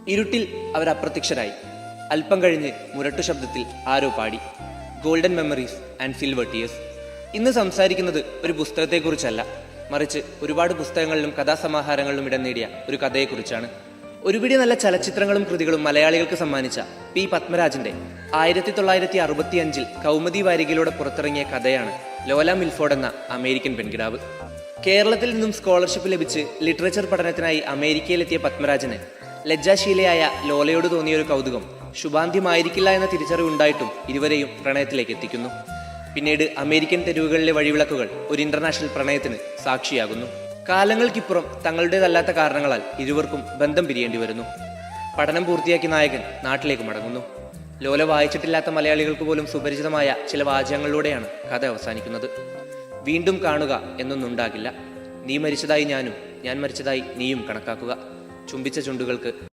ഇരുട്ടിൽ അവർ അപ്രത്യക്ഷരായി. അല്പം കഴിഞ്ഞ് മുരട്ടു ശബ്ദത്തിൽ ആരോ പാടി, golden memories and silver tears. ഇന്ന് സംസാരിക്കുന്നത് ഒരു പുസ്തകത്തെക്കുറിച്ചല്ല, മറിച്ച് ഒരുപാട് പുസ്തകങ്ങളിലും കഥാസമാഹാരങ്ങളിലും ഇടം നേടിയ ഒരു കഥയെക്കുറിച്ചാണ്. ഒരുപിടി നല്ല ചലച്ചിത്രങ്ങളും കൃതികളും മലയാളികൾക്ക് സമ്മാനിച്ച പി പത്മരാജന്റെ 1965 കൗമുദി വാരികയിലൂടെ പുറത്തിറങ്ങിയ കഥയാണ് ലോല മിൽഫോർഡ് എന്ന അമേരിക്കൻ പെൺകിടാവ്. കേരളത്തിൽ നിന്നും സ്കോളർഷിപ്പ് ലഭിച്ച് ലിറ്ററേച്ചർ പഠനത്തിനായി അമേരിക്കയിലെത്തിയ പത്മരാജന് ലജ്ജാശീലയായ ലോലയോട് തോന്നിയൊരു കൗതുകം ശുഭാന്ത്യമായിരിക്കില്ല എന്ന തിരിച്ചറിവുണ്ടായിട്ടും ഇരുവരെയും പ്രണയത്തിലേക്ക് എത്തിക്കുന്നു. പിന്നീട് അമേരിക്കൻ തെരുവുകളിലെ വഴിവിളക്കുകൾ ഒരു ഇന്റർനാഷണൽ പ്രണയത്തിന് സാക്ഷിയാകുന്നു. കാലങ്ങൾക്കിപ്പുറം തങ്ങളുടേതല്ലാത്ത കാരണങ്ങളാൽ ഇരുവർക്കും ബന്ധം പിരിയേണ്ടി വരുന്നു. പഠനം പൂർത്തിയാക്കി നായകൻ നാട്ടിലേക്ക് മടങ്ങുന്നു. ലോല വായിച്ചിട്ടില്ലാത്ത മലയാളികൾക്ക് പോലും സുപരിചിതമായ ചില വാചകങ്ങളിലൂടെയാണ് കഥ അവസാനിക്കുന്നത്. വീണ്ടും കാണുക എന്നൊന്നുണ്ടാകില്ല. നീ മരിച്ചതായി ഞാനും, ഞാൻ മരിച്ചതായി നീയും കണക്കാക്കുക. ചുംബിച്ച ചുണ്ടുകൾക്ക്